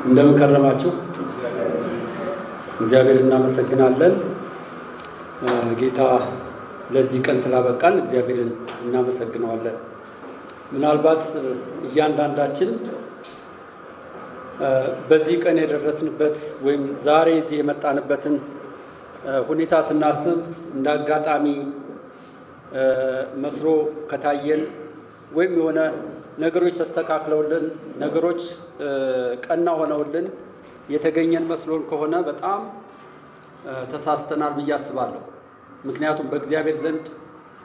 እንደምን ከረማችሁ? እግዚአብሔር እናመሰግናለን። ጌታ ለዚህ ቀን ስላበቃን እግዚአብሔርን እናመሰግነዋለን። ምናልባት እያንዳንዳችን በዚህ ቀን የደረስንበት ወይም ዛሬ እዚህ የመጣንበትን ሁኔታ ስናስብ እንደ አጋጣሚ መስሎ ከታየን ወይም የሆነ ነገሮች ተስተካክለውልን ነገሮች ቀና ሆነውልን የተገኘን መስሎን ከሆነ በጣም ተሳስተናል ብዬ አስባለሁ። ምክንያቱም በእግዚአብሔር ዘንድ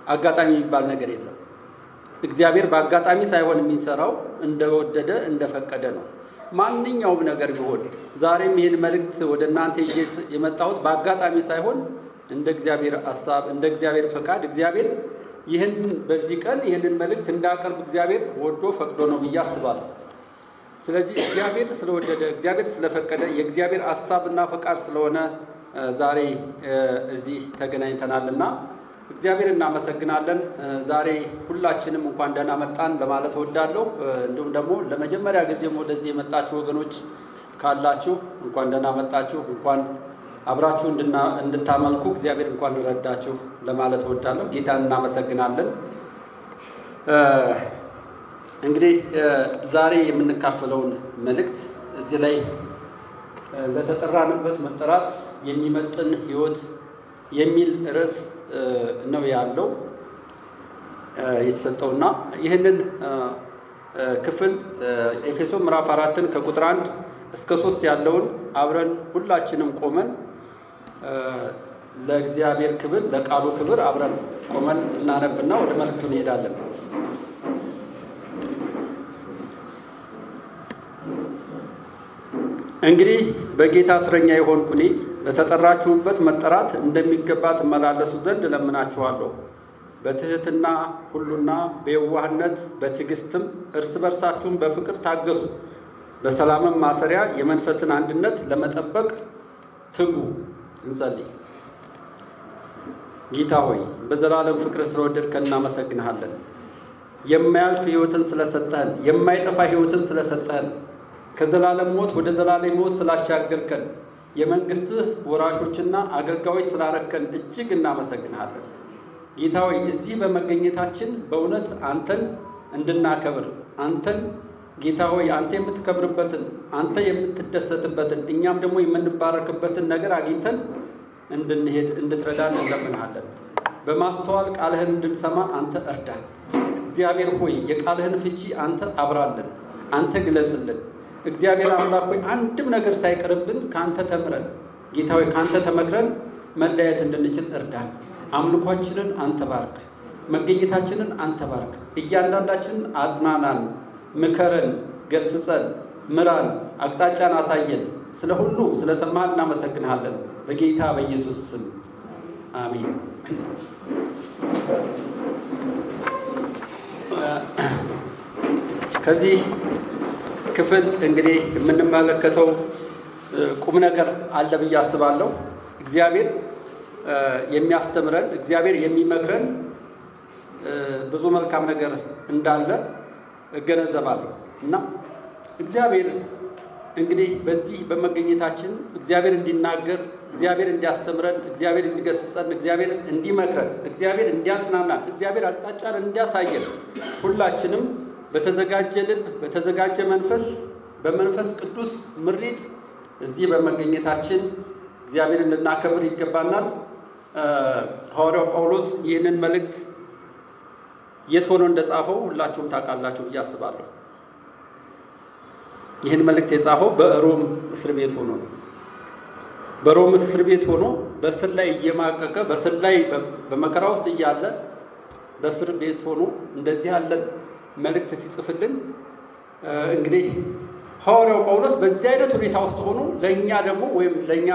አጋጣሚ የሚባል ነገር የለም። እግዚአብሔር በአጋጣሚ ሳይሆን የሚሰራው እንደወደደ እንደፈቀደ ነው። ማንኛውም ነገር ቢሆን ዛሬም ይህን መልእክት ወደ እናንተ ይዤ የመጣሁት በአጋጣሚ ሳይሆን እንደ እግዚአብሔር ሐሳብ እንደ እግዚአብሔር ፈቃድ እግዚአብሔር ይህን በዚህ ቀን ይህንን መልእክት እንዳቀርብ እግዚአብሔር ወዶ ፈቅዶ ነው ብዬ አስባለሁ። ስለዚህ እግዚአብሔር ስለወደደ እግዚአብሔር ስለፈቀደ የእግዚአብሔር ሐሳብና ፈቃድ ስለሆነ ዛሬ እዚህ ተገናኝተናልና እግዚአብሔር እናመሰግናለን። ዛሬ ሁላችንም እንኳን ደህና መጣን ለማለት እወዳለሁ። እንዲሁም ደግሞ ለመጀመሪያ ጊዜም ወደዚህ የመጣችሁ ወገኖች ካላችሁ እንኳን ደህና መጣችሁ፣ እንኳን አብራችሁ እንድታመልኩ እግዚአብሔር እንኳን ረዳችሁ ለማለት እወዳለሁ። ጌታን እናመሰግናለን። እንግዲህ ዛሬ የምንካፈለውን መልእክት እዚህ ላይ ለተጠራንበት መጠራት የሚመጥን ሕይወት የሚል ርዕስ ነው ያለው የተሰጠውና ይህንን ክፍል ኤፌሶን ምዕራፍ 4 ከቁጥር 1 እስከ 3 ያለውን አብረን ሁላችንም ቆመን ለእግዚአብሔር ክብር ለቃሉ ክብር አብረን ቆመን እናነብና ወደ መልእክቱ እንሄዳለን። እንግዲህ በጌታ እስረኛ የሆንኩ እኔ ለተጠራችሁበት መጠራት እንደሚገባ ትመላለሱ ዘንድ እለምናችኋለሁ። በትሕትና ሁሉና በየዋህነት በትዕግስትም እርስ በርሳችሁም በፍቅር ታገሱ። በሰላምም ማሰሪያ የመንፈስን አንድነት ለመጠበቅ ትጉ። እንጸልይ። ጌታ ሆይ በዘላለም ፍቅር ስለወደድከን እናመሰግንሃለን። የማያልፍ ሕይወትን ስለሰጠህን፣ የማይጠፋ ሕይወትን ስለሰጠህን፣ ከዘላለም ሞት ወደ ዘላለም ሞት ስላሻገርከን፣ የመንግስትህ ወራሾችና አገልጋዮች ስላረከን እጅግ እናመሰግንሃለን። ጌታ ሆይ እዚህ በመገኘታችን በእውነት አንተን እንድናከብር አንተን ጌታ ሆይ አንተ የምትከብርበትን አንተ የምትደሰትበትን እኛም ደግሞ የምንባረክበትን ነገር አግኝተን እንድንሄድ እንድትረዳን እንለምንሃለን። በማስተዋል ቃልህን እንድንሰማ አንተ እርዳን። እግዚአብሔር ሆይ የቃልህን ፍቺ አንተ አብራልን፣ አንተ ግለጽልን። እግዚአብሔር አምላክ ሆይ አንድም ነገር ሳይቀርብን ከአንተ ተምረን ጌታ ሆይ ከአንተ ተመክረን መለያየት እንድንችል እርዳን። አምልኳችንን አንተ ባርክ፣ መገኘታችንን አንተ ባርክ። እያንዳንዳችንን አጽናናን፣ ምከረን፣ ገስጸን፣ ምራን፣ አቅጣጫን አሳየን። ስለ ሁሉ ስለ ሰማን እናመሰግንሃለን። በጌታ በኢየሱስ ስም አሜን። ከዚህ ክፍል እንግዲህ የምንመለከተው ቁም ነገር አለ ብዬ አስባለሁ። እግዚአብሔር የሚያስተምረን እግዚአብሔር የሚመክረን ብዙ መልካም ነገር እንዳለ እገነዘባለሁ እና እግዚአብሔር እንግዲህ በዚህ በመገኘታችን እግዚአብሔር እንዲናገር፣ እግዚአብሔር እንዲያስተምረን፣ እግዚአብሔር እንዲገስጸን፣ እግዚአብሔር እንዲመክረን፣ እግዚአብሔር እንዲያጽናናን፣ እግዚአብሔር አቅጣጫን እንዲያሳየን ሁላችንም በተዘጋጀ ልብ በተዘጋጀ መንፈስ በመንፈስ ቅዱስ ምሪት እዚህ በመገኘታችን እግዚአብሔርን ልናከብር ይገባናል። ሐዋርያው ጳውሎስ ይህንን መልእክት የት ሆኖ እንደጻፈው ሁላችሁም ታውቃላችሁ ብዬ አስባለሁ። ይህን መልእክት የጻፈው በሮም እስር ቤት ሆኖ ነው። በሮም እስር ቤት ሆኖ በእስር ላይ እየማቀቀ በእስር ላይ በመከራ ውስጥ እያለ በእስር ቤት ሆኖ እንደዚህ ያለ መልእክት ሲጽፍልን እንግዲህ ሐዋርያው ጳውሎስ በዚህ አይነት ሁኔታ ውስጥ ሆኖ ለእኛ ደግሞ ወይም ለእኛ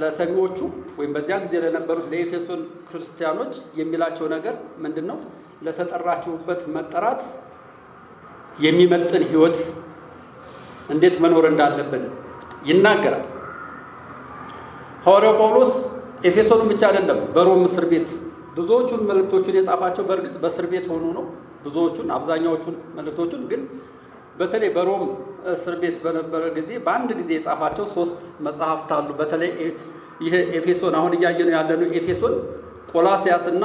ለሰሚዎቹ ወይም በዚያ ጊዜ ለነበሩት ለኤፌሶን ክርስቲያኖች የሚላቸው ነገር ምንድን ነው? ለተጠራችሁበት መጠራት የሚመጥን ሕይወት እንዴት መኖር እንዳለብን ይናገራል። ሐዋርያው ጳውሎስ ኤፌሶን ብቻ አይደለም በሮም እስር ቤት ብዙዎቹን መልእክቶቹን የጻፋቸው በእርግጥ በእስር ቤት ሆኖ ነው። ብዙዎቹን አብዛኛዎቹን መልእክቶቹን ግን በተለይ በሮም እስር ቤት በነበረ ጊዜ በአንድ ጊዜ የጻፋቸው 3 መጽሐፍት አሉ። በተለይ ይሄ ኤፌሶን አሁን እያየነው ያለነው ኤፌሶን፣ ቆላስያስ እና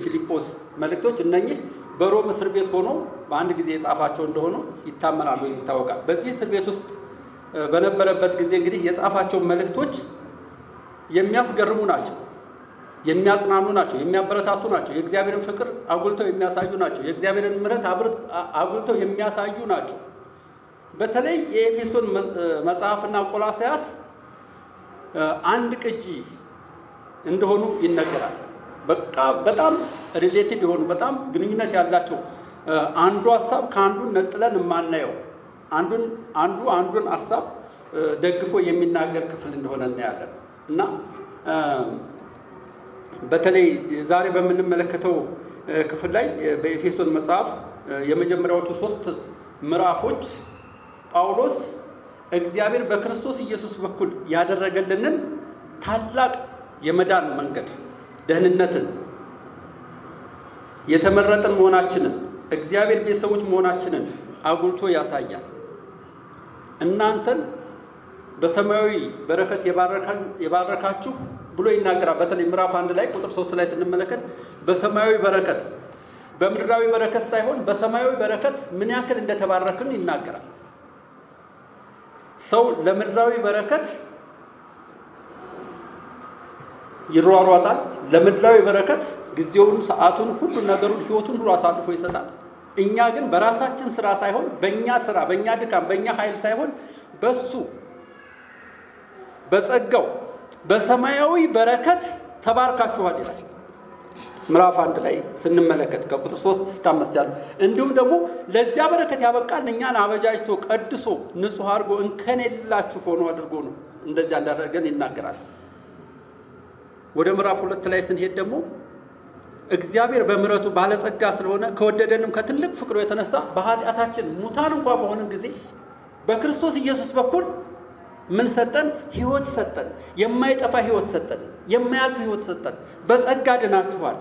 ፊልጶስ መልእክቶች እነኚህ በሮም እስር ቤት ሆኖ በአንድ ጊዜ የጻፋቸው እንደሆኑ ይታመናል ወይም ይታወቃል። በዚህ እስር ቤት ውስጥ በነበረበት ጊዜ እንግዲህ የጻፋቸው መልእክቶች የሚያስገርሙ ናቸው፣ የሚያጽናኑ ናቸው፣ የሚያበረታቱ ናቸው፣ የእግዚአብሔርን ፍቅር አጉልተው የሚያሳዩ ናቸው፣ የእግዚአብሔርን ምሕረት አጉልተው የሚያሳዩ ናቸው። በተለይ የኤፌሶን መጽሐፍና ቆላስያስ አንድ ቅጂ እንደሆኑ ይነገራል። በጣም ሪሌቲቭ የሆኑ በጣም ግንኙነት ያላቸው አንዱ ሀሳብ ከአንዱ ነጥለን የማናየው አንዱን ሀሳብ ደግፎ የሚናገር ክፍል እንደሆነ እናያለን እና በተለይ ዛሬ በምንመለከተው ክፍል ላይ በኤፌሶን መጽሐፍ የመጀመሪያዎቹ 3 ምዕራፎች ጳውሎስ እግዚአብሔር በክርስቶስ ኢየሱስ በኩል ያደረገልንን ታላቅ የመዳን መንገድ፣ ደህንነትን፣ የተመረጥን መሆናችንን፣ እግዚአብሔር ቤተሰቦች መሆናችንን አጉልቶ ያሳያል። እናንተን በሰማያዊ በረከት የባረካችሁ ብሎ ይናገራል። በተለይ ምዕራፍ 1 ላይ ቁጥር 3 ላይ ስንመለከት በሰማያዊ በረከት፣ በምድራዊ በረከት ሳይሆን በሰማያዊ በረከት ምን ያክል እንደተባረክን ይናገራል። ሰው ለምድራዊ በረከት ይሯሯጣል። ለምድራዊ በረከት ጊዜውን፣ ሰዓቱን፣ ሁሉ ነገሩን፣ ህይወቱን ሁሉ አሳልፎ ይሰጣል። እኛ ግን በራሳችን ስራ ሳይሆን በእኛ ስራ፣ በእኛ ድካም፣ በእኛ ኃይል ሳይሆን በሱ በጸጋው በሰማያዊ በረከት ተባርካችኋል ይላል ምዕራፍ 1 ላይ ስንመለከት ከቁጥር 3 እስከ 5 ያለው። እንዲሁም ደግሞ ለዚያ በረከት ያበቃል እኛን አበጃጅቶ ቀድሶ ንጹሕ አድርጎ እንከን የሌላችሁ ሆኖ አድርጎ ነው እንደዚያ እንዳደረገን ይናገራል። ወደ ምዕራፍ 2 ላይ ስንሄድ ደግሞ እግዚአብሔር በምሕረቱ ባለጸጋ ስለሆነ ከወደደንም ከትልቅ ፍቅሩ የተነሳ በኃጢአታችን ሙታን እንኳን በሆንን ጊዜ በክርስቶስ ኢየሱስ በኩል ምን ሰጠን? ሕይወት ሰጠን። የማይጠፋ ሕይወት ሰጠን። የማያልፍ ሕይወት ሰጠን። በጸጋ ድናችኋል።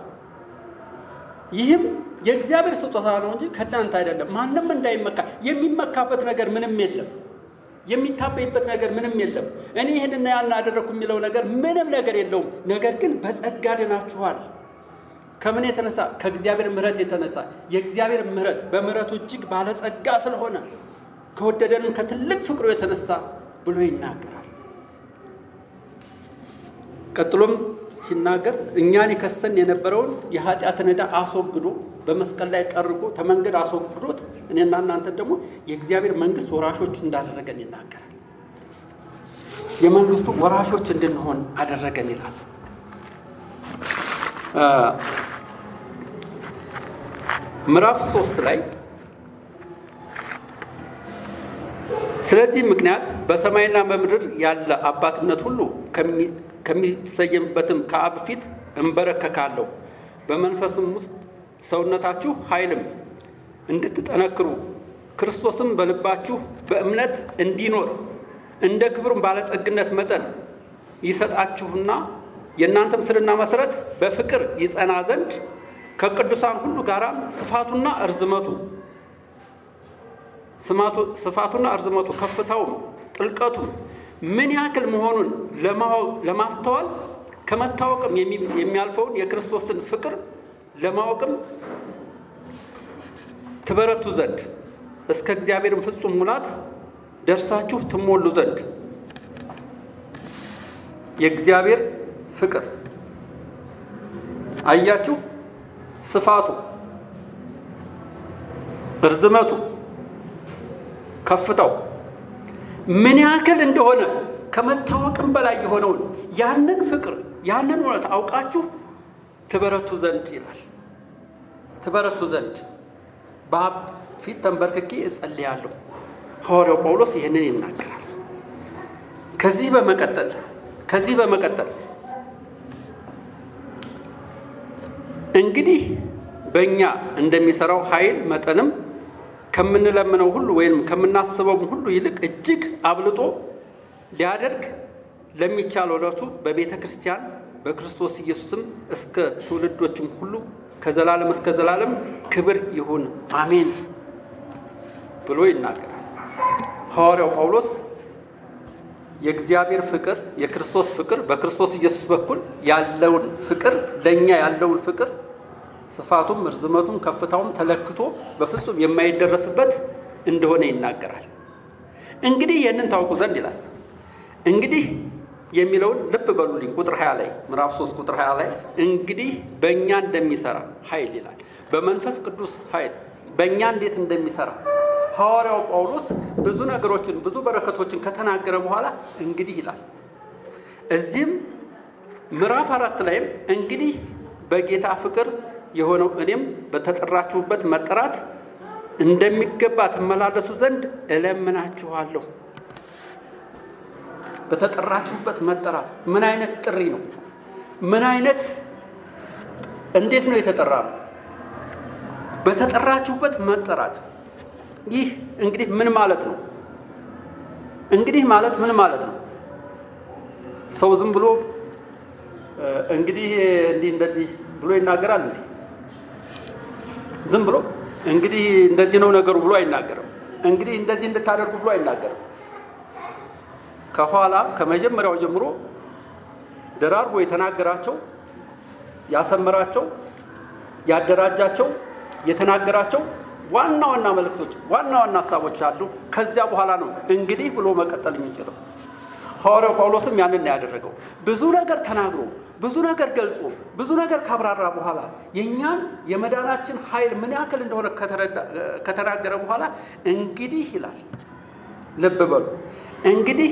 ይህም የእግዚአብሔር ስጦታ ነው እንጂ ከእናንተ አይደለም፣ ማንም እንዳይመካ። የሚመካበት ነገር ምንም የለም። የሚታበይበት ነገር ምንም የለም። እኔ ይህንና ያን አደረግኩ የሚለው ነገር ምንም ነገር የለውም። ነገር ግን በጸጋ ድናችኋል። ከምን የተነሳ? ከእግዚአብሔር ምሕረት የተነሳ። የእግዚአብሔር ምሕረት በምሕረቱ እጅግ ባለጸጋ ስለሆነ ከወደደንም ከትልቅ ፍቅሩ የተነሳ ብሎ ይናገራል። ቀጥሎም ሲናገር እኛን የከሰን የነበረውን የኃጢአትን ዕዳ አስወግዶ በመስቀል ላይ ጠርጎ ተመንገድ አስወግዶት እኔና እናንተን ደግሞ የእግዚአብሔር መንግስት ወራሾች እንዳደረገን ይናገራል። የመንግስቱ ወራሾች እንድንሆን አደረገን ይላል። ምዕራፍ 3 ላይ ስለዚህ ምክንያት በሰማይና በምድር ያለ አባትነት ሁሉ ከሚሰየምበትም ከአብ ፊት እንበረከካለሁ፣ በመንፈስም ውስጥ ሰውነታችሁ ኃይልም እንድትጠነክሩ ክርስቶስም በልባችሁ በእምነት እንዲኖር እንደ ክብሩም ባለጸግነት መጠን ይሰጣችሁና የእናንተም ስርና መሰረት በፍቅር ይጸና ዘንድ ከቅዱሳን ሁሉ ጋር ስፋቱና እርዝመቱ ከፍታውም ጥልቀቱም ምን ያክል መሆኑን ለማስተዋል ከመታወቅም የሚያልፈውን የክርስቶስን ፍቅር ለማወቅም ትበረቱ ዘንድ እስከ እግዚአብሔርም ፍጹም ሙላት ደርሳችሁ ትሞሉ ዘንድ። የእግዚአብሔር ፍቅር አያችሁ፣ ስፋቱ፣ እርዝመቱ፣ ከፍታው ምን ያክል እንደሆነ ከመታወቅም በላይ የሆነውን ያንን ፍቅር ያንን እውነት አውቃችሁ ትበረቱ ዘንድ ይላል። ትበረቱ ዘንድ በአብ ፊት ተንበርክኬ እጸልያለሁ። ሐዋርያው ጳውሎስ ይህንን ይናገራል። ከዚህ በመቀጠል እንግዲህ በእኛ እንደሚሰራው ኃይል መጠንም ከምንለምነው ሁሉ ወይም ከምናስበውም ሁሉ ይልቅ እጅግ አብልጦ ሊያደርግ ለሚቻለው ለእርሱ በቤተ ክርስቲያን በክርስቶስ ኢየሱስም እስከ ትውልዶችም ሁሉ ከዘላለም እስከ ዘላለም ክብር ይሁን፣ አሜን። ብሎ ይናገራል። ሐዋርያው ጳውሎስ የእግዚአብሔር ፍቅር፣ የክርስቶስ ፍቅር በክርስቶስ ኢየሱስ በኩል ያለውን ፍቅር፣ ለእኛ ያለውን ፍቅር ስፋቱም ርዝመቱም ከፍታውም ተለክቶ በፍጹም የማይደረስበት እንደሆነ ይናገራል። እንግዲህ ይህንን ታውቁ ዘንድ ይላል። እንግዲህ የሚለውን ልብ በሉልኝ። ቁጥር 20 ላይ ምዕራፍ 3 ቁጥር 20 ላይ እንግዲህ በእኛ እንደሚሰራ ኃይል ይላል። በመንፈስ ቅዱስ ኃይል በእኛ እንዴት እንደሚሰራ ሐዋርያው ጳውሎስ ብዙ ነገሮችን ብዙ በረከቶችን ከተናገረ በኋላ እንግዲህ ይላል። እዚህም ምዕራፍ 4 ላይም እንግዲህ በጌታ ፍቅር የሆነው እኔም በተጠራችሁበት መጠራት እንደሚገባ ትመላለሱ ዘንድ እለምናችኋለሁ። በተጠራችሁበት መጠራት ምን አይነት ጥሪ ነው? ምን አይነት እንዴት ነው የተጠራ ነው? በተጠራችሁበት መጠራት። ይህ እንግዲህ ምን ማለት ነው? እንግዲህ ማለት ምን ማለት ነው? ሰው ዝም ብሎ እንግዲህ እንዲህ እንደዚህ ብሎ ይናገራል እንዴ? ዝም ብሎ እንግዲህ እንደዚህ ነው ነገሩ ብሎ አይናገርም። እንግዲህ እንደዚህ እንድታደርጉ ብሎ አይናገርም። ከኋላ ከመጀመሪያው ጀምሮ ደራርቦ የተናገራቸው፣ ያሰመራቸው፣ ያደራጃቸው፣ የተናገራቸው ዋና ዋና መልእክቶች፣ ዋና ዋና ሀሳቦች አሉ። ከዚያ በኋላ ነው እንግዲህ ብሎ መቀጠል የሚችለው። ሐዋርያው ጳውሎስም ያንን ያደረገው ብዙ ነገር ተናግሮ ብዙ ነገር ገልጾ ብዙ ነገር ካብራራ በኋላ የኛን የመዳናችን ኃይል ምን ያክል እንደሆነ ከተናገረ በኋላ እንግዲህ ይላል። ልብ በሉ። እንግዲህ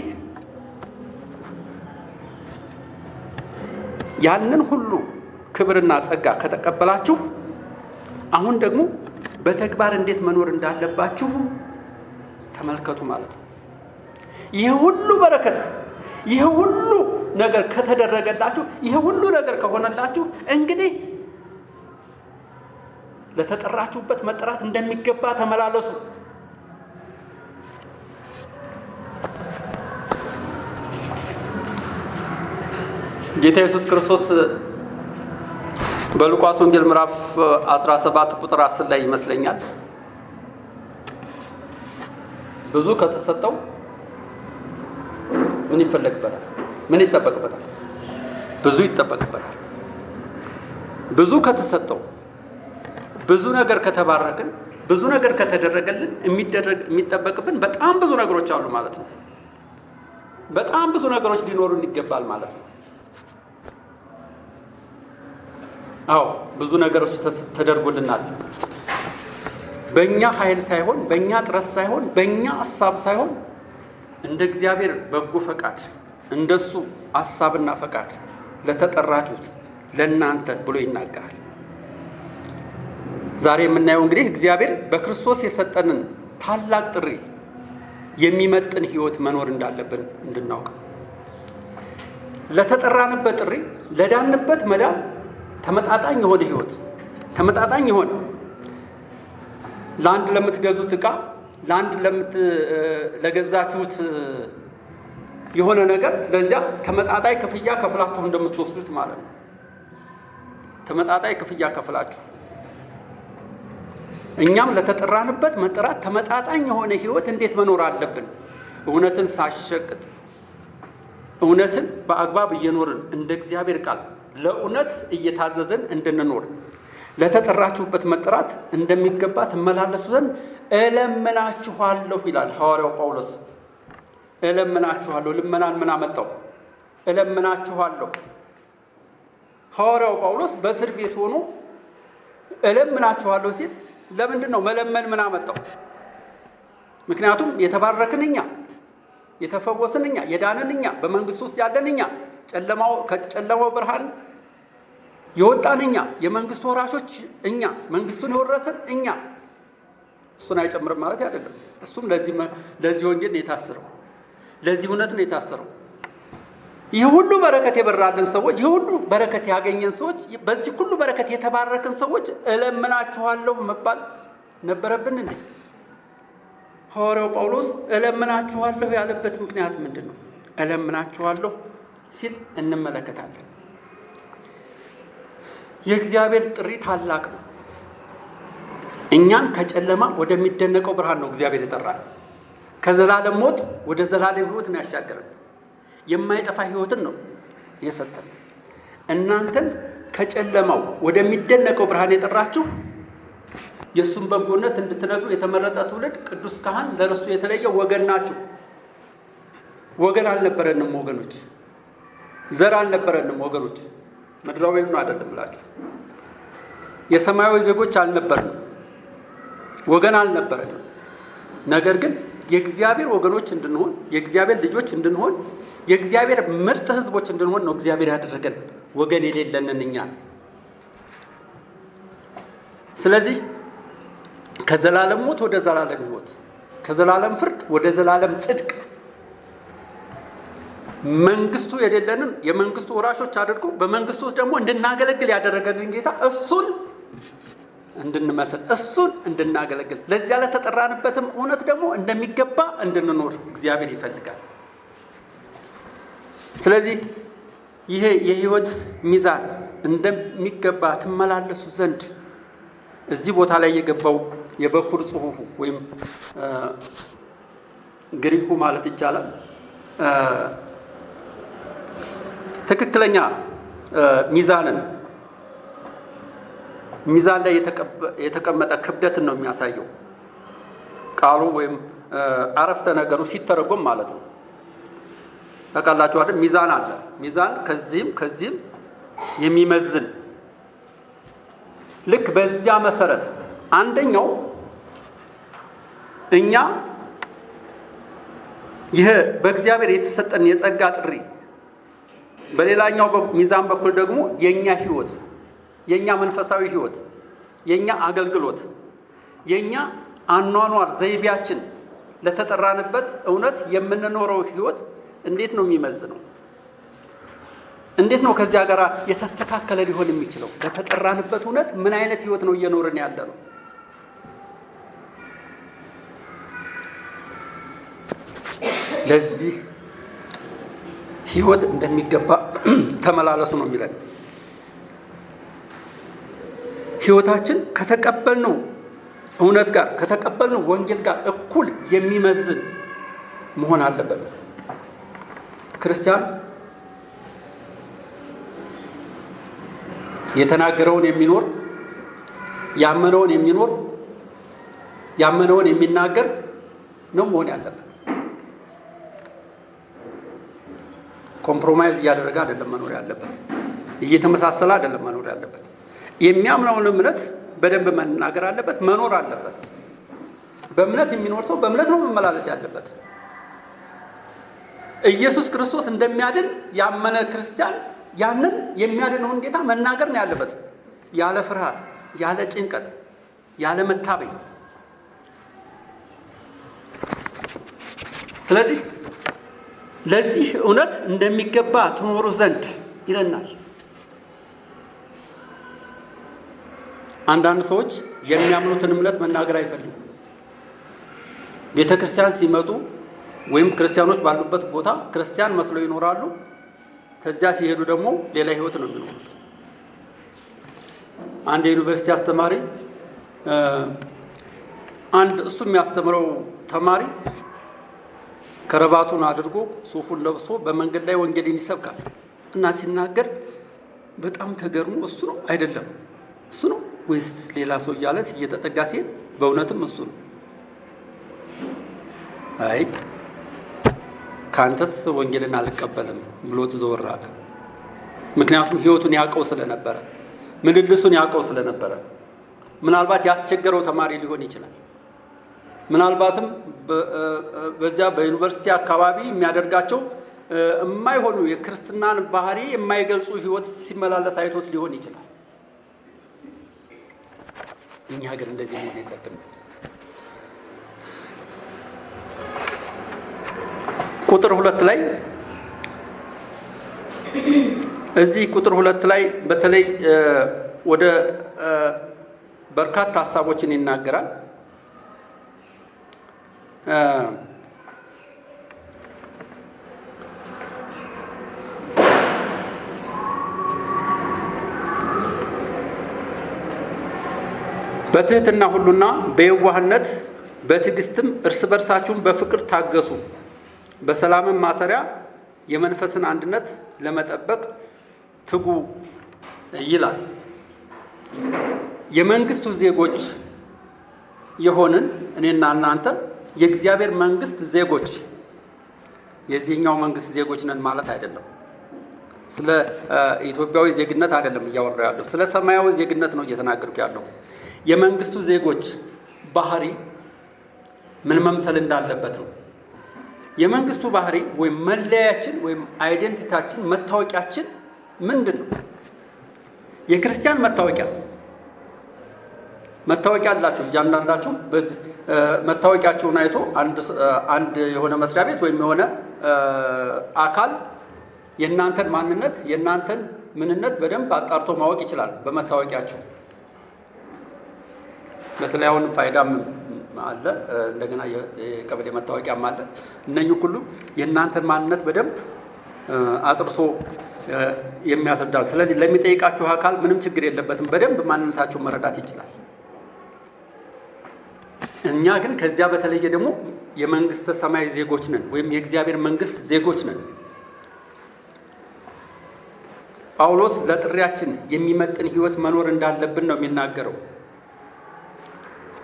ያንን ሁሉ ክብርና ጸጋ ከተቀበላችሁ አሁን ደግሞ በተግባር እንዴት መኖር እንዳለባችሁ ተመልከቱ ማለት ነው። ይህ ሁሉ በረከት፣ ይህ ሁሉ ነገር ከተደረገላችሁ፣ ይህ ሁሉ ነገር ከሆነላችሁ እንግዲህ ለተጠራችሁበት መጠራት እንደሚገባ ተመላለሱ። ጌታ ኢየሱስ ክርስቶስ በሉቃስ ወንጌል ምዕራፍ 17 ቁጥር 10 ላይ ይመስለኛል ብዙ ከተሰጠው ምን ይፈለግበታል? ምን ይጠበቅበታል? ብዙ ይጠበቅበታል። ብዙ ከተሰጠው፣ ብዙ ነገር ከተባረክን፣ ብዙ ነገር ከተደረገልን የሚጠበቅብን በጣም ብዙ ነገሮች አሉ ማለት ነው። በጣም ብዙ ነገሮች ሊኖሩን ይገባል ማለት ነው። አዎ ብዙ ነገሮች ተደርጎልናል። በእኛ ኃይል ሳይሆን፣ በእኛ ጥረት ሳይሆን፣ በእኛ ሀሳብ ሳይሆን እንደ እግዚአብሔር በጎ ፈቃድ፣ እንደሱ ሀሳብና ፈቃድ ለተጠራችሁት ለእናንተ ብሎ ይናገራል። ዛሬ የምናየው እንግዲህ እግዚአብሔር በክርስቶስ የሰጠንን ታላቅ ጥሪ የሚመጥን ሕይወት መኖር እንዳለብን እንድናውቅ፣ ለተጠራንበት ጥሪ ለዳንበት መዳን ተመጣጣኝ የሆነ ሕይወት፣ ተመጣጣኝ የሆነ ለአንድ ለምትገዙት ዕቃ፣ ለአንድ ለገዛችሁት የሆነ ነገር ለዚያ ተመጣጣኝ ክፍያ ከፍላችሁ እንደምትወስዱት ማለት ነው። ተመጣጣኝ ክፍያ ከፍላችሁ እኛም ለተጠራንበት መጠራት ተመጣጣኝ የሆነ ሕይወት እንዴት መኖር አለብን? እውነትን ሳሸቅጥ፣ እውነትን በአግባብ እየኖርን እንደ እግዚአብሔር ቃል ለእውነት እየታዘዘን እንድንኖር ለተጠራችሁበት መጠራት እንደሚገባ ትመላለሱ ዘንድ እለምናችኋለሁ ይላል ሐዋርያው ጳውሎስ። እለምናችኋለሁ። ልመናን ምን አመጣው? እለምናችኋለሁ። ሐዋርያው ጳውሎስ በእስር ቤት ሆኖ እለምናችኋለሁ ሲል ለምንድን ነው? መለመን ምን አመጣው? ምክንያቱም የተባረክን እኛ፣ የተፈወስን እኛ፣ የዳንን እኛ፣ በመንግስት ውስጥ ያለን እኛ፣ ከጨለማው ብርሃን የወጣን እኛ፣ የመንግስቱ ወራሾች እኛ፣ መንግስቱን የወረስን እኛ። እሱን አይጨምርም ማለት አይደለም። እሱም ለዚህ ወንጌል ነው የታሰረው፣ ለዚህ እውነት ነው የታሰረው። ይህ ሁሉ በረከት የበራልን ሰዎች፣ ይህ ሁሉ በረከት ያገኘን ሰዎች፣ በዚህ ሁሉ በረከት የተባረክን ሰዎች እለምናችኋለሁ መባል ነበረብን እንዴ? ሐዋርያው ጳውሎስ እለምናችኋለሁ ያለበት ምክንያት ምንድን ነው? እለምናችኋለሁ ሲል እንመለከታለን። የእግዚአብሔር ጥሪ ታላቅ ነው። እኛን ከጨለማ ወደሚደነቀው ብርሃን ነው እግዚአብሔር የጠራን። ከዘላለም ሞት ወደ ዘላለም ሕይወት ነው ያሻገረን። የማይጠፋ ሕይወትን ነው የሰጠን። እናንተን ከጨለማው ወደሚደነቀው ብርሃን የጠራችሁ የእሱን በጎነት እንድትነግሩ የተመረጠ ትውልድ፣ ቅዱስ ካህን፣ ለርስቱ የተለየ ወገን ናችሁ። ወገን አልነበረንም ወገኖች፣ ዘር አልነበረንም ወገኖች። ምድራዊ ነው አይደለም ብላችሁ የሰማያዊ ዜጎች አልነበረንም፣ ወገን አልነበረንም። ነገር ግን የእግዚአብሔር ወገኖች እንድንሆን፣ የእግዚአብሔር ልጆች እንድንሆን፣ የእግዚአብሔር ምርጥ ሕዝቦች እንድንሆን ነው እግዚአብሔር ያደረገን፣ ወገን የሌለንን እኛ። ስለዚህ ከዘላለም ሞት ወደ ዘላለም ሕይወት፣ ከዘላለም ፍርድ ወደ ዘላለም ጽድቅ፣ መንግስቱ የሌለንን የመንግስቱ ወራሾች አድርጎ በመንግስቱ ውስጥ ደግሞ እንድናገለግል ያደረገልን ጌታ እሱን እንድንመስል፣ እሱን እንድናገለግል፣ ለዚያ ለተጠራንበትም እውነት ደግሞ እንደሚገባ እንድንኖር እግዚአብሔር ይፈልጋል። ስለዚህ ይሄ የህይወት ሚዛን እንደሚገባ ትመላለሱ ዘንድ እዚህ ቦታ ላይ የገባው የበኩር ጽሑፉ ወይም ግሪኩ ማለት ይቻላል ትክክለኛ ሚዛን ላይ የተቀመጠ ክብደትን ነው የሚያሳየው ቃሉ ወይም አረፍተ ነገሩ ሲተረጎም ማለት ነው። ታውቃላችሁ አይደል? ሚዛን አለ። ሚዛን ከዚህም የሚመዝን ልክ በዚያ መሰረት አንደኛው እኛ ይሄ በእግዚአብሔር የተሰጠን የጸጋ ጥሪ፣ በሌላኛው ሚዛን በኩል ደግሞ የኛ ህይወት፣ የኛ መንፈሳዊ ህይወት፣ የኛ አገልግሎት፣ የኛ አኗኗር ዘይቤያችን ለተጠራንበት እውነት የምንኖረው ህይወት እንዴት ነው የሚመዝነው? እንዴት ነው ከዚያ ጋር የተስተካከለ ሊሆን የሚችለው? ለተጠራንበት እውነት ምን አይነት ህይወት ነው እየኖርን ያለ ነው? ለዚህ ህይወት እንደሚገባ ተመላለሱ ነው የሚለን። ህይወታችን ከተቀበልነው እውነት ጋር ከተቀበልነው ወንጌል ጋር እኩል የሚመዝን መሆን አለበት። ክርስቲያን የተናገረውን የሚኖር ያመነውን የሚኖር ያመነውን የሚናገር ነው መሆን ያለበት። ኮምፕሮማይዝ እያደረገ አይደለም መኖር ያለበት። እየተመሳሰለ አይደለም መኖር ያለበት። የሚያምነውን እምነት በደንብ መናገር አለበት፣ መኖር አለበት። በእምነት የሚኖር ሰው በእምነት ነው መመላለስ ያለበት። ኢየሱስ ክርስቶስ እንደሚያድን ያመነ ክርስቲያን ያንን የሚያድነውን ጌታ መናገር ነው ያለበት፣ ያለ ፍርሃት፣ ያለ ጭንቀት፣ ያለ መታበይ። ስለዚህ ለዚህ እውነት እንደሚገባ ትኖሩ ዘንድ ይለናል። አንዳንድ ሰዎች የሚያምኑትን እምነት መናገር አይፈልጉም። ቤተ ክርስቲያን ሲመጡ ወይም ክርስቲያኖች ባሉበት ቦታ ክርስቲያን መስለው ይኖራሉ። ከዚያ ሲሄዱ ደግሞ ሌላ ህይወት ነው የሚኖሩት። አንድ የዩኒቨርሲቲ አስተማሪ እሱ የሚያስተምረው ተማሪ ከረባቱን አድርጎ ሱፉን ለብሶ በመንገድ ላይ ወንጌልን ይሰብካል እና ሲናገር በጣም ተገርሞ እሱ ነው አይደለም እሱ ነው ወይስ ሌላ ሰው እያለ እየተጠጋ ሲል በእውነትም እሱ ነው። አይ ካንተስ ወንጌልን አልቀበልም ብሎ ተዘወር አለ። ምክንያቱም ህይወቱን ያውቀው ስለነበረ፣ ምልልሱን ያውቀው ስለነበረ። ምናልባት ያስቸገረው ተማሪ ሊሆን ይችላል። ምናልባትም በዚያ በዩኒቨርሲቲ አካባቢ የሚያደርጋቸው የማይሆኑ የክርስትናን ባህሪ የማይገልጹ ህይወት ሲመላለስ አይቶት ሊሆን ይችላል። እኛ ግን እንደዚህ መሆን የለብንም። ቁጥር 2 ላይ እዚህ ቁጥር 2 ላይ በተለይ ወደ በርካታ ሐሳቦችን ይናገራል። በትህትና ሁሉና በየዋህነት በትዕግስትም እርስ በርሳችሁም በፍቅር ታገሱ፣ በሰላምም ማሰሪያ የመንፈስን አንድነት ለመጠበቅ ትጉ ይላል። የመንግስቱ ዜጎች የሆንን እኔና እናንተ የእግዚአብሔር መንግስት ዜጎች፣ የዚህኛው መንግስት ዜጎች ነን ማለት አይደለም። ስለ ኢትዮጵያዊ ዜግነት አይደለም እያወራሁ ያለው፣ ስለ ሰማያዊ ዜግነት ነው እየተናገርኩ ያለው። የመንግስቱ ዜጎች ባህሪ ምን መምሰል እንዳለበት ነው። የመንግስቱ ባህሪ ወይም መለያችን ወይም አይዴንቲታችን መታወቂያችን ምንድን ነው? የክርስቲያን መታወቂያ አላችሁ። እያንዳንዳችሁ መታወቂያችሁን አይቶ አንድ የሆነ መስሪያ ቤት ወይም የሆነ አካል የእናንተን ማንነት የእናንተን ምንነት በደንብ አጣርቶ ማወቅ ይችላል በመታወቂያችሁ። በተለይ አሁን ፋይዳም አለ፣ እንደገና የቀበሌ መታወቂያም አለ። እነኚህ ሁሉ የእናንተን ማንነት በደንብ አጥርቶ የሚያስረዳል። ስለዚህ ለሚጠይቃችሁ አካል ምንም ችግር የለበትም፣ በደንብ ማንነታችሁን መረዳት ይችላል። እኛ ግን ከዚያ በተለየ ደግሞ የመንግስተ ሰማይ ዜጎች ነን ወይም የእግዚአብሔር መንግስት ዜጎች ነን። ጳውሎስ ለጥሪያችን የሚመጥን ሕይወት መኖር እንዳለብን ነው የሚናገረው።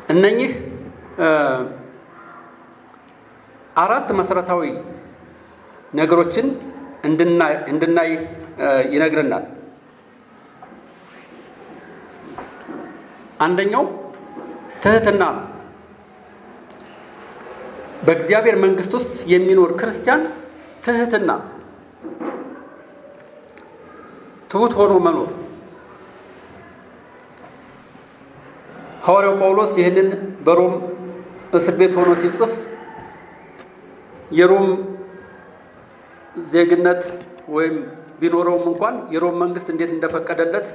እነኚህ አራት መሰረታዊ ነገሮችን እንድናይ ይነግረናል። አንደኛው ትህትና ነው። በእግዚአብሔር መንግስት ውስጥ የሚኖር ክርስቲያን ትህትና፣ ትሁት ሆኖ መኖር። ሐዋርያው ጳውሎስ ይህንን በሮም እስር ቤት ሆኖ ሲጽፍ የሮም ዜግነት ወይም ቢኖረውም እንኳን የሮም መንግስት እንዴት እንደፈቀደለት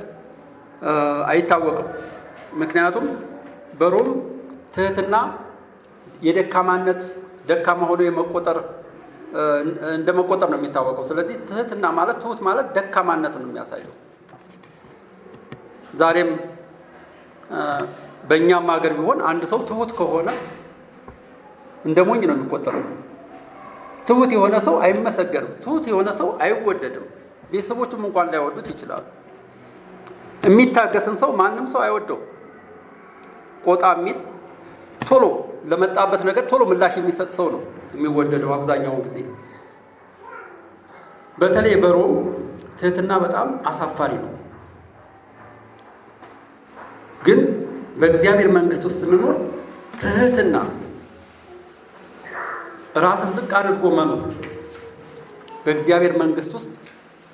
አይታወቅም። ምክንያቱም በሮም ትህትና የደካማነት ደካማ ሆኖ እንደመቆጠር ነው የሚታወቀው። ስለዚህ ትህትና ማለት ትሁት ማለት ደካማነት ነው የሚያሳየው። ዛሬም በእኛም ሀገር ቢሆን አንድ ሰው ትሁት ከሆነ እንደ ሞኝ ነው የሚቆጠረው። ትሁት የሆነ ሰው አይመሰገንም። ትሁት የሆነ ሰው አይወደድም። ቤተሰቦቹም እንኳን ላይወዱት ይችላሉ። የሚታገስን ሰው ማንም ሰው አይወደው። ቆጣ የሚል ቶሎ ለመጣበት ነገር ቶሎ ምላሽ የሚሰጥ ሰው ነው የሚወደደው አብዛኛውን ጊዜ። በተለይ በሮም ትህትና በጣም አሳፋሪ ነው። ግን በእግዚአብሔር መንግስት ውስጥ ስንኖር ትህትና፣ ራስን ዝቅ አድርጎ መኖር በእግዚአብሔር መንግስት ውስጥ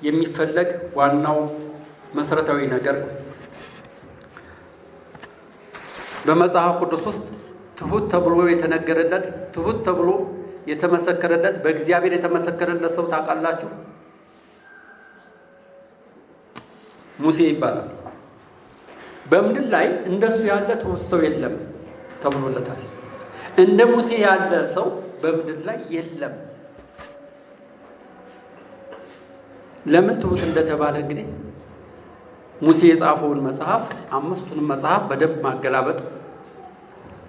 የሚፈለግ ዋናው መሰረታዊ ነገር ነው። በመጽሐፍ ቅዱስ ውስጥ ትሁት ተብሎ የተነገረለት፣ ትሁት ተብሎ የተመሰከረለት፣ በእግዚአብሔር የተመሰከረለት ሰው ታውቃላችሁ? ሙሴ ይባላል። በምድር ላይ እንደሱ ያለ ትሁት ሰው የለም ተብሎለታል። እንደ ሙሴ ያለ ሰው በምድር ላይ የለም። ለምን ትሁት እንደተባለ እንግዲህ ሙሴ የጻፈውን መጽሐፍ አምስቱንም መጽሐፍ በደንብ ማገላበጥ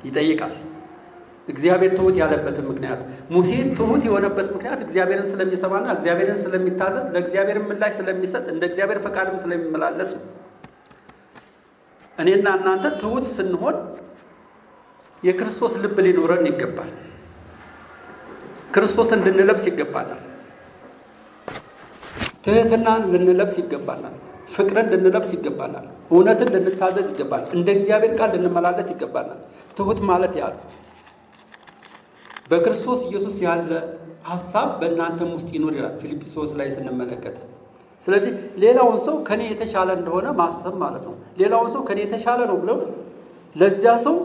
ይጠይቃል። እግዚአብሔር ትሁት ያለበትን ምክንያት፣ ሙሴ ትሁት የሆነበት ምክንያት እግዚአብሔርን ስለሚሰማና እግዚአብሔርን ስለሚታዘዝ ለእግዚአብሔር ምላሽ ስለሚሰጥ እንደ እግዚአብሔር ፈቃድም ስለሚመላለስ ነው። እኔና እናንተ ትሁት ስንሆን የክርስቶስ ልብ ሊኖረን ይገባል። ክርስቶስን ልንለብስ ይገባናል። ትህትናን ልንለብስ ይገባናል። ፍቅርን ልንለብስ ይገባናል። እውነትን ልንታዘዝ ይገባናል። እንደ እግዚአብሔር ቃል ልንመላለስ ይገባናል። ትሁት ማለት ያለ በክርስቶስ ኢየሱስ ያለ ሐሳብ በእናንተም ውስጥ ይኖር ይላል ፊልጵስዩስ ላይ ስንመለከት። ስለዚህ ሌላውን ሰው ከኔ የተሻለ እንደሆነ ማሰብ ማለት ነው። ሌላውን ሰው ከኔ የተሻለ ነው ብለው ለዚያ ሰው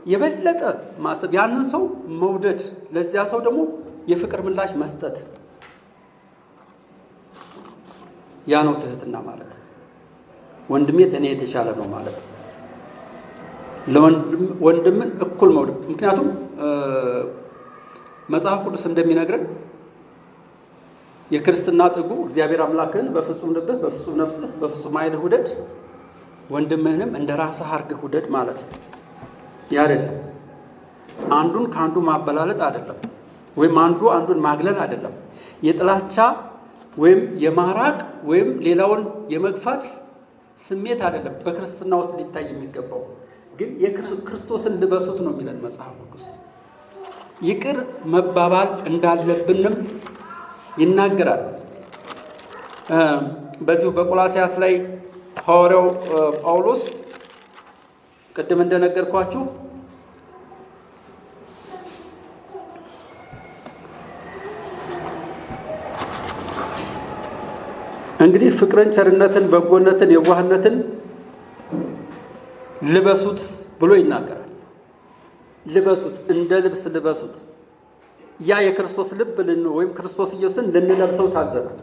የበለጠ ማሰብ፣ ያንን ሰው መውደድ፣ ለዚያ ሰው ደግሞ የፍቅር ምላሽ መስጠት፣ ያ ነው ትህትና ማለት። ወንድሜ ከኔ የተሻለ ነው ማለት ነው። ለወንድምን እኩል መውደድ። ምክንያቱም መጽሐፍ ቅዱስ እንደሚነግረን የክርስትና ጥጉ እግዚአብሔር አምላክህን በፍጹም ልብህ፣ በፍጹም ነፍስህ፣ በፍጹም ኃይልህ ውደድ፣ ወንድምህንም እንደ ራስህ አድርገህ ውደድ ማለት ነው። አይደለም። አንዱን ከአንዱ ማበላለጥ አይደለም፣ ወይም አንዱን ማግለል አይደለም። የጥላቻ ወይም የማራቅ ወይም ሌላውን የመግፋት ስሜት አይደለም በክርስትና ውስጥ ሊታይ የሚገባው። ግን የክርስቶስን ልበሱት ነው የሚለን መጽሐፍ ቅዱስ። ይቅር መባባል እንዳለብንም ይናገራል። በዚሁ በቆላስያስ ላይ ሐዋርያው ጳውሎስ ቅድም እንደነገርኳችሁ እንግዲህ ፍቅርን፣ ቸርነትን፣ በጎነትን፣ የዋህነትን ልበሱት ብሎ ይናገራል። ልበሱት፣ እንደ ልብስ ልበሱት። ያ የክርስቶስ ልብ ወይም ክርስቶስ ኢየሱስን ልንለብሰው ታዘናል።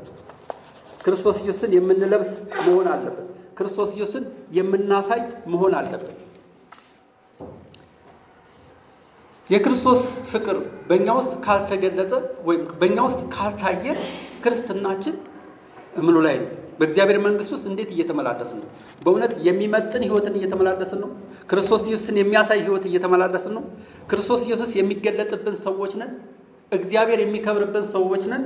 ክርስቶስ ኢየሱስን የምንለብስ መሆን አለብን። ክርስቶስ ኢየሱስን የምናሳይ መሆን አለብን። የክርስቶስ ፍቅር በእኛ ውስጥ ካልተገለጸ ወይም በእኛ ውስጥ ካልታየ ክርስትናችን እምኑ ላይ ነው? በእግዚአብሔር መንግሥት ውስጥ እንዴት እየተመላለስን ነው? በእውነት የሚመጥን ሕይወትን እየተመላለስን ነው? ክርስቶስ ኢየሱስን የሚያሳይ ሕይወት እየተመላለስን ነው? ክርስቶስ ኢየሱስ የሚገለጥብን ሰዎች ነን? እግዚአብሔር የሚከብርብን ሰዎች ነን?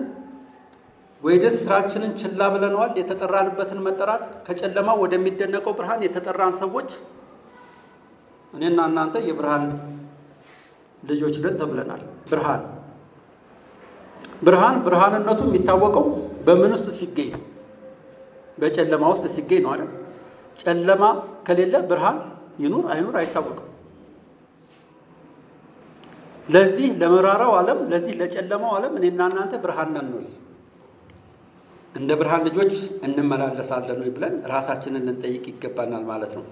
ወይስ ስራችንን ችላ ብለነዋል? የተጠራንበትን መጠራት ከጨለማ ወደሚደነቀው ብርሃን የተጠራን ሰዎች እኔና እናንተ የብርሃን ልጆች ነን ተብለናል። ብርሃንነቱ የሚታወቀው በምን ውስጥ ሲገኝ? በጨለማ ውስጥ ሲገኝ ነው አይደል? ጨለማ ከሌለ ብርሃን ይኑር አይኑር አይታወቅም። ለዚህ ለመራራው ዓለም፣ ለዚህ ለጨለማው ዓለም እኔና እናንተ ብርሃን ነን ነው። እንደ ብርሃን ልጆች እንመላለሳለን ወይ ብለን ራሳችንን ልንጠይቅ ይገባናል ማለት ነው።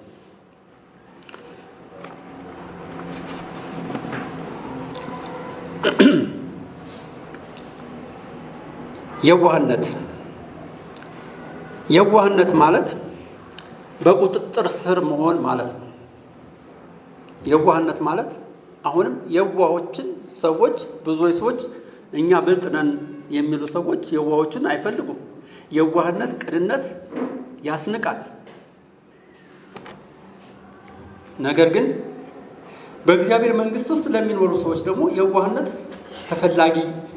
የዋህነት ማለት በቁጥጥር ስር መሆን ማለት ነው። የዋህነት ማለት አሁንም የዋሆችን ሰዎች ብዙዎች ሰዎች እኛ ብልጥ ነን የሚሉ ሰዎች የዋሆችን አይፈልጉም። የዋህነት ቅንነት ያስንቃል። ነገር ግን በእግዚአብሔር መንግሥት ውስጥ ለሚኖሩ ሰዎች ደግሞ የዋህነት ተፈላጊ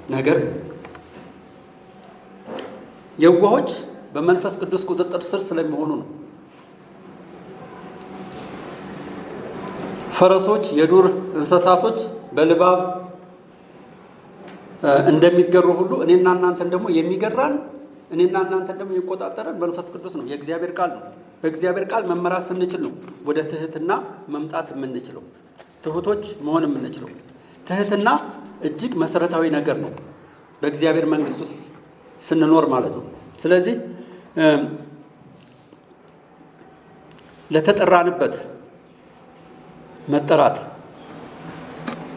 ነገር ነው። የዋሆች በመንፈስ ቅዱስ ቁጥጥር ስር ስለሚሆኑ ነው። ፈረሶች፣ የዱር እንስሳቶች በልባብ እንደሚገሩ ሁሉ እኔና እናንተን ደግሞ የሚገራን እኔና እናንተን ደግሞ የሚቆጣጠረን መንፈስ ቅዱስ ነው። የእግዚአብሔር ቃል ነው። በእግዚአብሔር ቃል መመራት ስንችል ነው ወደ ትህትና መምጣት የምንችለው፣ ትሁቶች መሆን የምንችለው። ትህትና እጅግ መሰረታዊ ነገር ነው በእግዚአብሔር መንግሥት ውስጥ ስንኖር ማለት ነው። ስለዚህ ለተጠራንበት መጠራት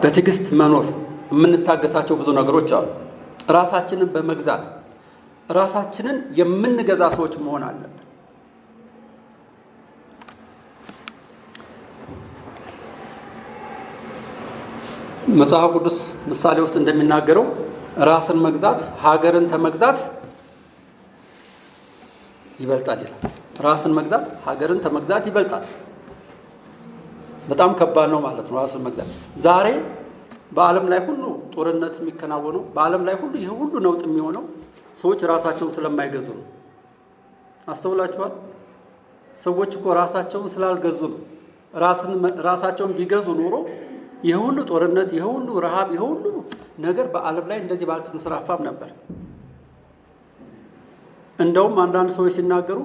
በትዕግስት መኖር የምንታገሳቸው ብዙ ነገሮች አሉ። ራሳችንን በመግዛት ራሳችንን የምንገዛ ሰዎች መሆን አለብን። መጽሐፍ ቅዱስ ምሳሌ ውስጥ እንደሚናገረው ራስን መግዛት ሀገርን ተመግዛት ይበልጣል ይላል። ራስን መግዛት ሀገርን ተመግዛት ይበልጣል። በጣም ከባድ ነው ማለት ነው ራስን መግዛት። ዛሬ በዓለም ላይ ሁሉ ጦርነት የሚከናወነው፣ በዓለም ላይ ሁሉ ይህ ሁሉ ነውጥ የሚሆነው ሰዎች ራሳቸውን ስለማይገዙ ነው። አስተውላችኋል? ሰዎች እኮ ራሳቸውን ስላልገዙ ነው። ራሳቸውን ቢገዙ ኖሮ ይህ ሁሉ ጦርነት፣ ይህ ሁሉ ረሃብ፣ ይህ ሁሉ ነገር በዓለም ላይ እንደዚህ ባልተንሰራፋም ነበር። እንደውም አንዳንድ ሰዎች ሲናገሩ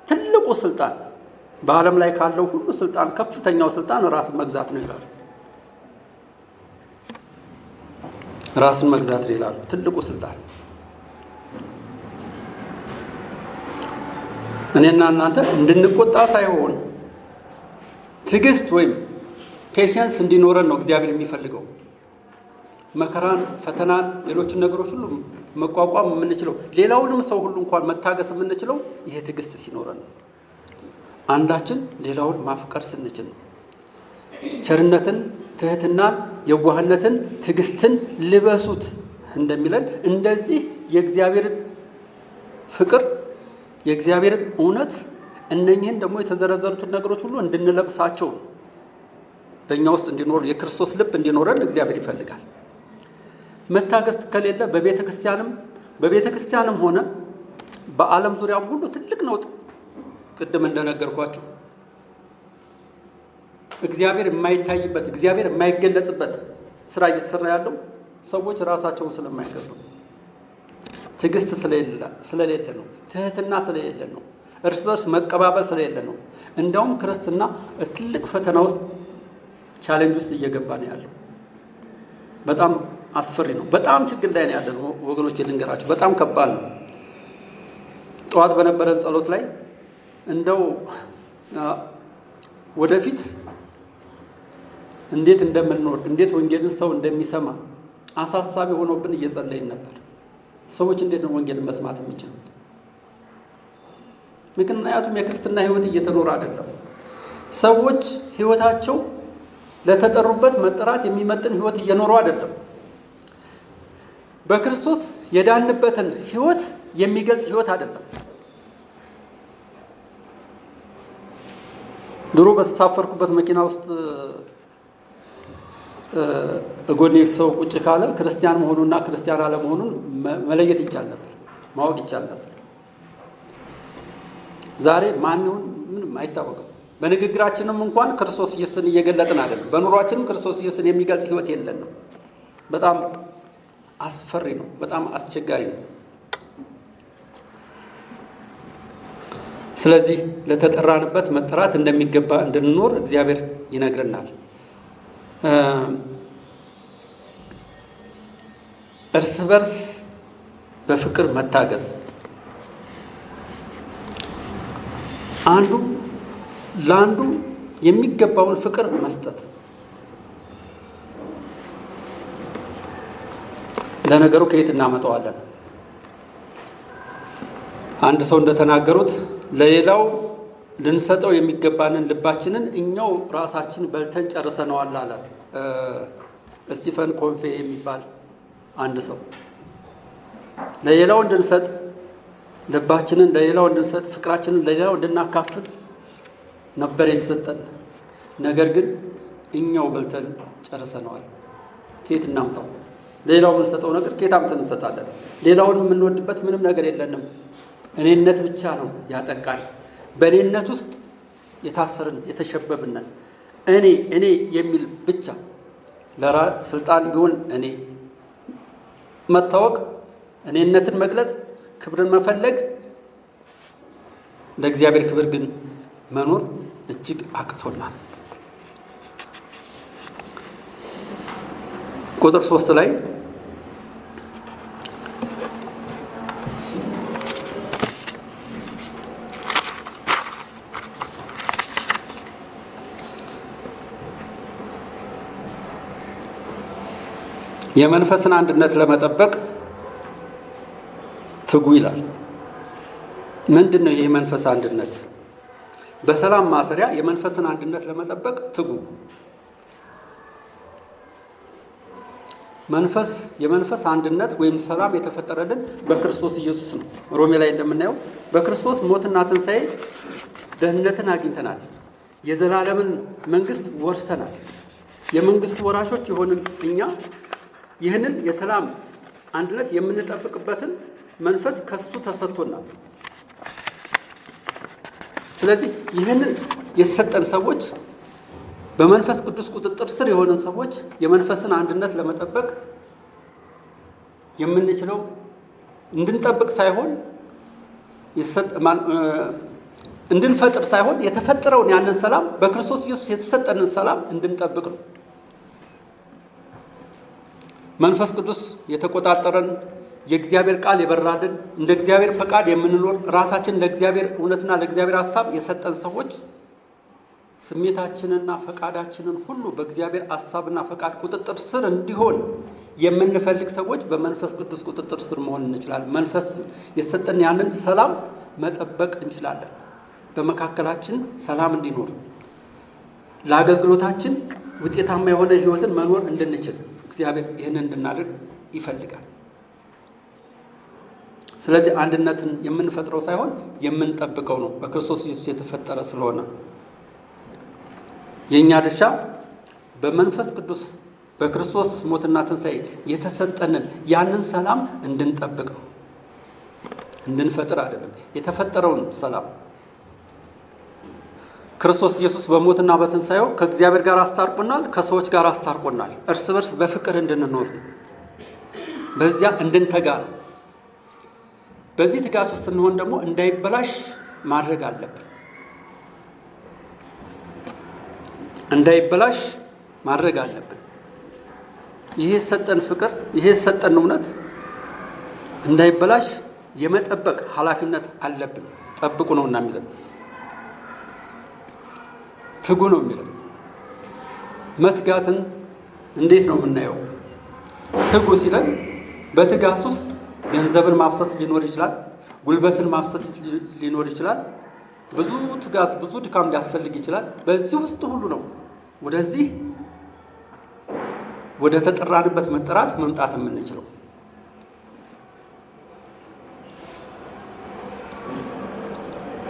ትልቁ ስልጣን በዓለም ላይ ካለው ሁሉ ስልጣን ከፍተኛው ስልጣን ራስን መግዛት ነው ይላሉ። ራስን መግዛት ነው ይላሉ ትልቁ ስልጣን። እኔና እናንተ እንድንቆጣ ሳይሆን ትዕግስት ወይም ፔሽንስ እንዲኖረን ነው እግዚአብሔር የሚፈልገው። መከራን፣ ፈተናን፣ ሌሎችን ነገሮች ሁሉ መቋቋም የምንችለው ሌላውንም ሰው ሁሉ እንኳን መታገስ የምንችለው ይሄ ትዕግስት ሲኖረን ነው። አንዳችን ሌላውን ማፍቀር ስንችል ነው። ቸርነትን፣ ትህትናን፣ የዋህነትን፣ ትዕግስትን ልበሱት እንደሚለን እንደዚህ የእግዚአብሔርን ፍቅር፣ የእግዚአብሔርን እውነት እነኚህን ደግሞ የተዘረዘሩትን ነገሮች ሁሉ እንድንለብሳቸው በእኛ ውስጥ እንዲኖር የክርስቶስ ልብ እንዲኖረን እግዚአብሔር ይፈልጋል። መታገስ ከሌለ በቤተ ክርስቲያንም ሆነ በዓለም ዙሪያም ሁሉ ትልቅ ነውጥ ቅድም እንደነገርኳችሁ እግዚአብሔር የማይታይበት እግዚአብሔር የማይገለጽበት ስራ እየተሰራ ያለው ሰዎች ራሳቸውን ስለማይገዙ ትዕግስት ስለሌለ ነው። ትህትና ስለሌለ ነው። እርስ በርስ መቀባበል ስለሌለ ነው። እንደውም ክርስትና ትልቅ ፈተና ውስጥ ቻሌንጅ ውስጥ እየገባ ነው ያለው። በጣም አስፈሪ ነው። በጣም ችግር ላይ ነው ያለው ወገኖች፣ ልንገራችሁ፣ በጣም ከባድ ነው። ጠዋት በነበረን ጸሎት ላይ እንደው ወደፊት እንዴት እንደምንኖር እንዴት ወንጌልን ሰው እንደሚሰማ አሳሳቢ ሆኖብን እየጸለይን ነበር። ሰዎች እንዴት ነው ወንጌልን መስማት የሚችሉት? ምክንያቱም የክርስትና ህይወት እየተኖረ አይደለም። ሰዎች ህይወታቸው ለተጠሩበት መጠራት የሚመጥን ህይወት እየኖሩ አይደለም። በክርስቶስ የዳንበትን ህይወት የሚገልጽ ህይወት አይደለም። ድሮ በተሳፈርኩበት መኪና ውስጥ ጎኔ ሰው ቁጭ ካለ ክርስቲያን መሆኑና ክርስቲያን አለመሆኑን መለየት ይቻል ነበር፣ ማወቅ ይቻል ነበር። ዛሬ ማን ይሁን ምንም አይታወቅም። በንግግራችንም እንኳን ክርስቶስ ኢየሱስን እየገለጥን አይደለም። በኑሯችንም ክርስቶስ ኢየሱስን የሚገልጽ ህይወት የለንም። በጣም አስፈሪ ነው። በጣም አስቸጋሪ ነው። ስለዚህ ለተጠራንበት መጠራት እንደሚገባ እንድንኖር እግዚአብሔር ይነግረናል። እርስ በርስ በፍቅር መታገዝ፣ አንዱ ለአንዱ የሚገባውን ፍቅር መስጠት። ለነገሩ ከየት እናመጣዋለን? አንድ ሰው እንደተናገሩት ለሌላው ልንሰጠው የሚገባንን ልባችንን እኛው ራሳችን በልተን ጨርሰነዋል አለ ስቲፈን ኮንፌ የሚባል አንድ ሰው። ለሌላው እንድንሰጥ ልባችንን ለሌላው እንድንሰጥ ፍቅራችንን ለሌላው እንድናካፍል ነበር የተሰጠን። ነገር ግን እኛው በልተን ጨርሰነዋል። ከየት እናምጣው? ሌላው የምንሰጠው ነገር ከየት አምጥተን እንሰጣለን? ሌላውን የምንወድበት ምንም ነገር የለንም። እኔነት ብቻ ነው ያጠቃል። በእኔነት ውስጥ የታሰርን የተሸበብነን እኔ የሚል ብቻ ለራስ ስልጣን ቢሆን እኔ መታወቅ፣ እኔነትን መግለጽ፣ ክብርን መፈለግ፣ ለእግዚአብሔር ክብር ግን መኖር እጅግ አቅቶናል። ቁጥር 3 ላይ የመንፈስን አንድነት ለመጠበቅ ትጉ ይላል። ምንድን ነው ይህ የመንፈስ አንድነት? በሰላም ማሰሪያ የመንፈስን አንድነት ለመጠበቅ ትጉ። የመንፈስ አንድነት ወይም ሰላም የተፈጠረልን በክርስቶስ ኢየሱስ ነው። ሮሜ ላይ እንደምናየው በክርስቶስ ሞትና ትንሣኤ ደህንነትን አግኝተናል። የዘላለምን መንግስት ወርሰናል። የመንግስቱ ወራሾች የሆንን እኛ ይህንን የሰላም አንድነት የምንጠብቅበትን መንፈስ ከሱ ተሰጥቶናል። ስለዚህ ይህንን የተሰጠን ሰዎች በመንፈስ ቅዱስ ቁጥጥር ስር የሆነን ሰዎች የመንፈስን አንድነት ለመጠበቅ የምንችለው እንድንጠብቅ ሳይሆን እንድንፈጥር ሳይሆን የተፈጠረውን ያንን ሰላም በክርስቶስ ኢየሱስ የተሰጠንን ሰላም እንድንጠብቅ ነው። መንፈስ ቅዱስ የተቆጣጠረን የእግዚአብሔር ቃል የበራልን እንደ እግዚአብሔር ፈቃድ የምንኖር ራሳችን ለእግዚአብሔር እውነትና ለእግዚአብሔር ሐሳብ የሰጠን ሰዎች ስሜታችንና ፈቃዳችንን ሁሉ በእግዚአብሔር ሐሳብና ፈቃድ ቁጥጥር ስር እንዲሆን የምንፈልግ ሰዎች በመንፈስ ቅዱስ ቁጥጥር ስር መሆን እንችላለን። መንፈስ የሰጠን ያንን ሰላም መጠበቅ እንችላለን። በመካከላችን ሰላም እንዲኖር ለአገልግሎታችን ውጤታማ የሆነ ህይወትን መኖር እንድንችል እግዚአብሔር ይህንን እንድናደርግ ይፈልጋል። ስለዚህ አንድነትን የምንፈጥረው ሳይሆን የምንጠብቀው ነው። በክርስቶስ ኢየሱስ የተፈጠረ ስለሆነ የኛ ድርሻ በመንፈስ ቅዱስ በክርስቶስ ሞትና ትንሣኤ የተሰጠንን ያንን ሰላም እንድንጠብቅ ነው፣ እንድንፈጥር አይደለም። የተፈጠረውን ሰላም ክርስቶስ ኢየሱስ በሞትና በትንሣኤው ከእግዚአብሔር ጋር አስታርቆናል፣ ከሰዎች ጋር አስታርቆናል። እርስ በርስ በፍቅር እንድንኖር ነው፣ በዚያ እንድንተጋ ነው። በዚህ ትጋት ውስጥ ስንሆን ደግሞ እንዳይበላሽ ማድረግ አለብን። እንዳይበላሽ ማድረግ አለብን። ይሄ የሰጠን ፍቅር፣ ይሄ የሰጠን እውነት እንዳይበላሽ የመጠበቅ ኃላፊነት አለብን። ጠብቁ ነውና የሚለን፣ ትጉ ነው የሚለን። መትጋትን እንዴት ነው የምናየው? ትጉ ሲለን በትጋት ውስጥ ገንዘብን ማፍሰስ ሊኖር ይችላል፣ ጉልበትን ማፍሰስ ሊኖር ይችላል፣ ብዙ ትጋት ብዙ ድካም ሊያስፈልግ ይችላል። በዚህ ውስጥ ሁሉ ነው ወደዚህ ወደ ተጠራንበት መጠራት መምጣት የምንችለው።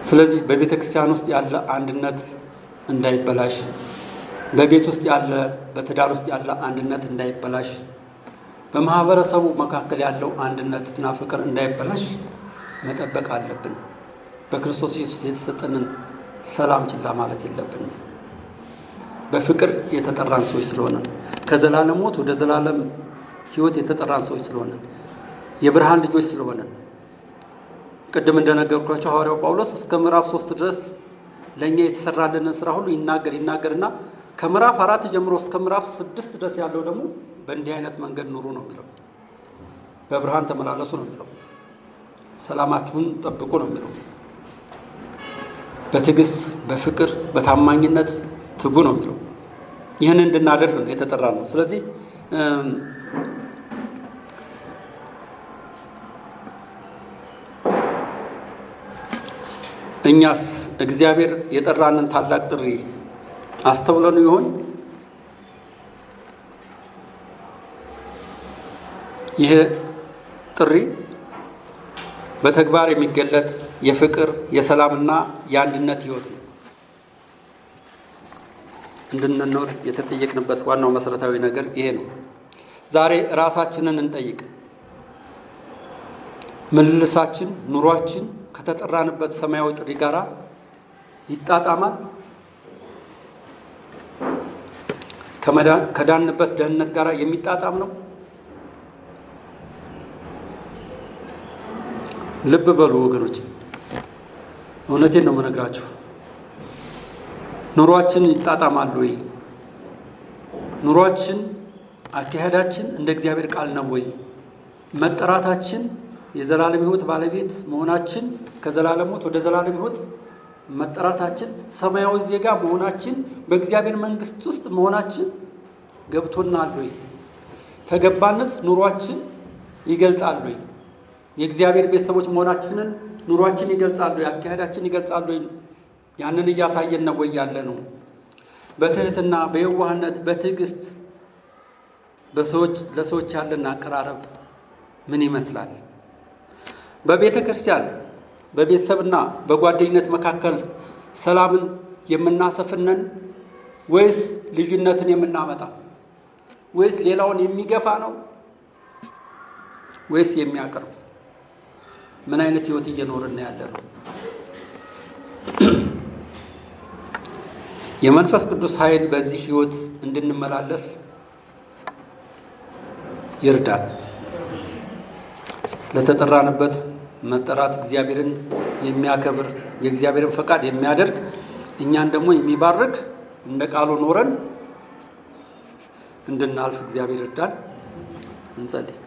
ስለዚህ በቤተ ክርስቲያን ውስጥ ያለ አንድነት እንዳይበላሽ፣ በቤት ውስጥ ያለ በትዳር ውስጥ ያለ አንድነት እንዳይበላሽ፣ በማህበረሰቡ መካከል ያለው አንድነትና ፍቅር እንዳይበላሽ መጠበቅ አለብን። በክርስቶስ ኢየሱስ የተሰጠንን ሰላም ችላ ማለት የለብንም። በፍቅር የተጠራን ሰዎች ስለሆነ፣ ከዘላለም ሞት ወደ ዘላለም ሕይወት የተጠራን ሰዎች ስለሆነ፣ የብርሃን ልጆች ስለሆነ፣ ቅድም እንደነገርኳቸው ሐዋርያው ጳውሎስ እስከ ምዕራፍ 3 ድረስ ለእኛ የተሰራልንን ስራ ሁሉ ይናገርና ከምዕራፍ 4 ጀምሮ እስከ ምዕራፍ 6 ድረስ ያለው ደግሞ በእንዲህ አይነት መንገድ ኑሩ ነው የሚለው። በብርሃን ተመላለሱ ነው የሚለው። ሰላማችሁን ጠብቁ ነው የሚለው። በትዕግስት በፍቅር በታማኝነት ትጉ ነው የሚለው። ይህን እንድናደርግ ነው የተጠራ ነው። ስለዚህ እኛስ እግዚአብሔር የጠራንን ታላቅ ጥሪ አስተውለን ይሆን? ይህ ጥሪ በተግባር የሚገለጥ የፍቅር የሰላምና የአንድነት ሕይወት ነው። እንድንኖር የተጠየቅንበት ዋናው መሰረታዊ ነገር ይሄ ነው። ዛሬ ራሳችንን እንጠይቅ። ምልልሳችን፣ ኑሯችን ከተጠራንበት ሰማያዊ ጥሪ ጋር ይጣጣማል? ከዳንበት ደህንነት ጋር የሚጣጣም ነው? ልብ በሉ ወገኖች፣ እውነቴን ነው የምነግራችሁ። ኑሯችን ይጣጣማል ወይ? ኑሯችን፣ አካሄዳችን እንደ እግዚአብሔር ቃል ነው ወይ? መጠራታችን የዘላለም ሕይወት ባለቤት መሆናችን፣ ከዘላለም ሞት ወደ ዘላለም ሕይወት መጠራታችን፣ ሰማያዊ ዜጋ መሆናችን፣ በእግዚአብሔር መንግሥት ውስጥ መሆናችን ገብቶናል ወይ? ተገባንስ? ኑሯችን ይገልጣል ወይ? የእግዚአብሔር ቤተሰቦች መሆናችንን ኑሯችን ይገልጻል ወይ? አካሄዳችን ይገልጻል ወይ? ያንን እያሳየን ነው ወይ ያለ ነው? በትህትና በየዋህነት በትዕግስት ለሰዎች ያለን አቀራረብ ምን ይመስላል? በቤተ ክርስቲያን በቤተሰብና በጓደኝነት መካከል ሰላምን የምናሰፍነን ወይስ ልዩነትን የምናመጣ? ወይስ ሌላውን የሚገፋ ነው ወይስ የሚያቀርብ? ምን አይነት ሕይወት እየኖርን ያለ ነው? የመንፈስ ቅዱስ ኃይል በዚህ ሕይወት እንድንመላለስ ይርዳል። ለተጠራንበት መጠራት እግዚአብሔርን የሚያከብር የእግዚአብሔርን ፈቃድ የሚያደርግ እኛን ደግሞ የሚባርክ እንደ ቃሉ ኖረን እንድናልፍ እግዚአብሔር ይርዳል። እንጸልይ።